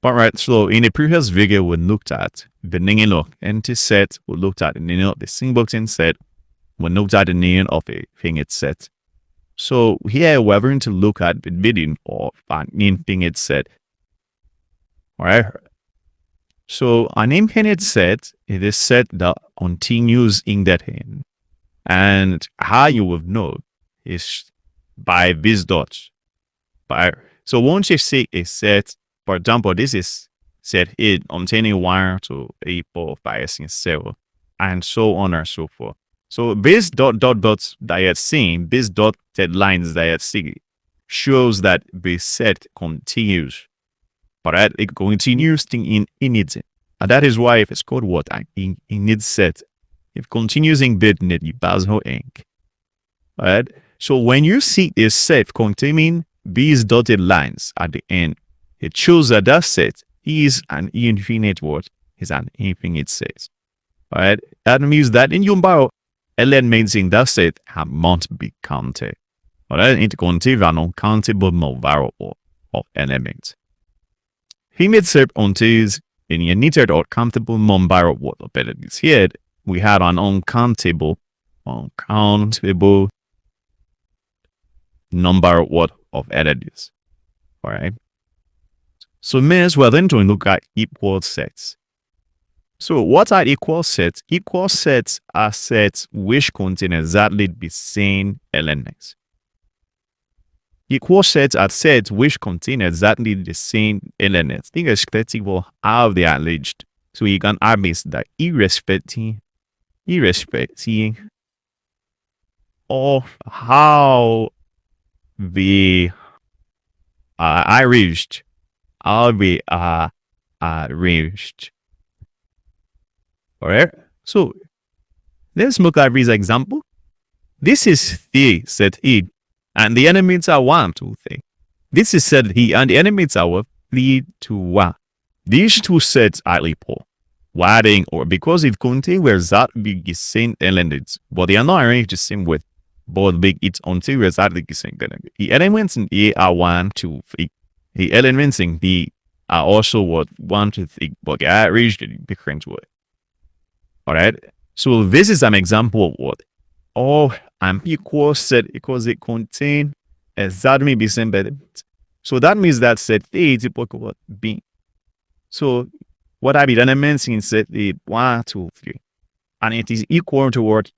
Alright, so in a previous video, we looked at the meaning of empty set, we looked at the meaning of the singleton set, we looked at the meaning of a finite set. So here we're going to look at the meaning of an infinite set. Alright. So an infinite set is a set that continues indefinitely. And how you will know is by this dot. So once you see a set, for example, this is set A containing 1 to 8, 4, 5, 6, 7, and so on and so forth. So this dot that you're seeing, this dotted lines that you're seeing, shows that the set continues. Alright, it continues in it. And that is why if it's called what? In its set. It continues in indefinitely, that's no ink. Alright. So when you see a set containing these dotted lines at the end, it shows that that set is an infinite word, is an infinite set. Alright. That means that in your bio, elements in that set must be counted. Alright. It contains an uncountable variable of elements. Finite set contains a united or countable number of what of elements. Here we had an uncountable number of what of elements. Alright. So means we're then going to look at equal sets. So what are equal sets? Equal sets are sets which contain exactly the same elements. Equal sets are sets which contain exactly the same elements, irrespective of how they are arranged. So you can have this that irrespective of how they are arranged, Alright, so let's look at this example. This is the set E, and the elements are 1, 2, 3. This is set E, and the elements are 3, 2, 1. These two sets are equal. Why they or because it contains exactly the same elements, but they are not arranged the same way. But it's until exactly the same element. The elements in A are 1, 2, 3. The elements in B are also 1, 2, 3, but they are arranged in a different way. Alright, so this is an example of what? Of an equal set because it contains exactly the same elements. So that means that set A is equal to what? B. So what are the elements in set A? 1, 2, 3. And it is equal to what?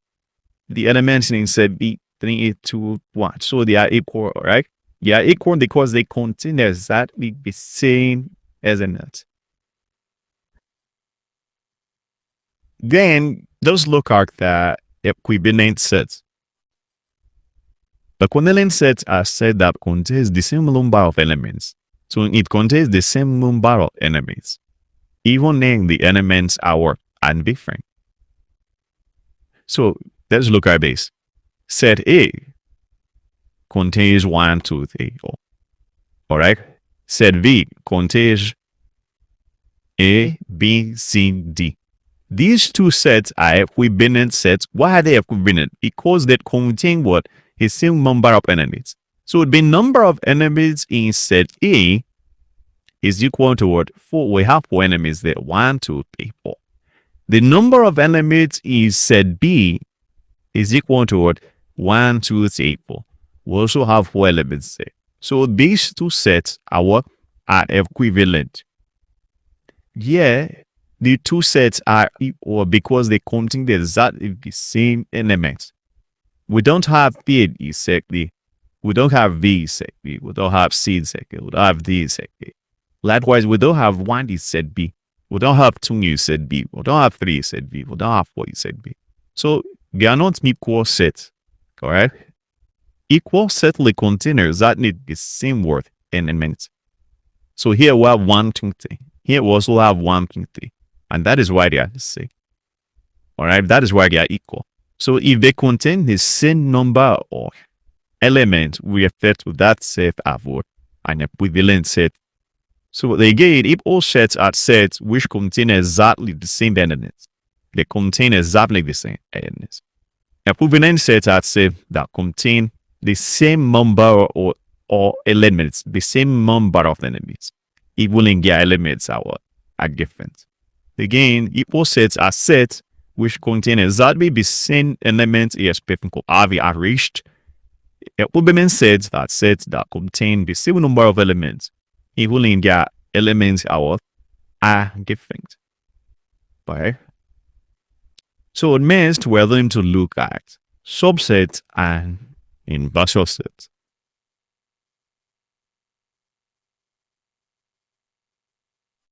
The elements in set B, 3, 2, 1. So they are equal, right? They are equal because they contain exactly the same elements. Then let's look at the equivalent sets. The equivalent sets are sets that contains the same number of elements. So it contains the same number of elements, even when the elements are different. So let's look at this. Set A contains 1, 2, 3, 4. Alright. Set B contains A, B, C, D. These two sets are equivalent sets. Why are they equivalent? Because they contain what? A same number of elements. So the number of elements in set A is equal to what? 4. We have 4 elements there. 1, 2, 3, 4. The number of elements in set B is equal to what? 1, 2, 3, 4. We also have 4 elements there. So these two sets are what? Are equivalent. Yeah. The two sets are equal because they contain exactly the same elements. We don't have B exactly. We don't have B exactly. We don't have C exactly. We don't have D exactly. Likewise, we don't have 1 is set B. We don't have 2 is set B. We don't have 3 is set B. We don't have 4 is set B. So they are not equal sets. Correct? Equal sets contain exactly the same word elements. So here we have 1, 2, 3. Here we also have 1, 2, 3. And that is why they are the same. Alright, that is why they are equal. So if they contain the same number of elements, we refer to that set as an equivalent set. So again, if all sets are sets which contain exactly the same elements, they contain exactly the same elements. Equivalent sets are sets that contain the same number or elements, the same number of elements. equaling their elements are different. Again, equal sets are sets which contain exactly the same elements irrespective of how they are arranged. Equal sets are sets that contain the same number of elements, equaling their elements are different. Right? So it means we're going to look at subsets and inverse sets.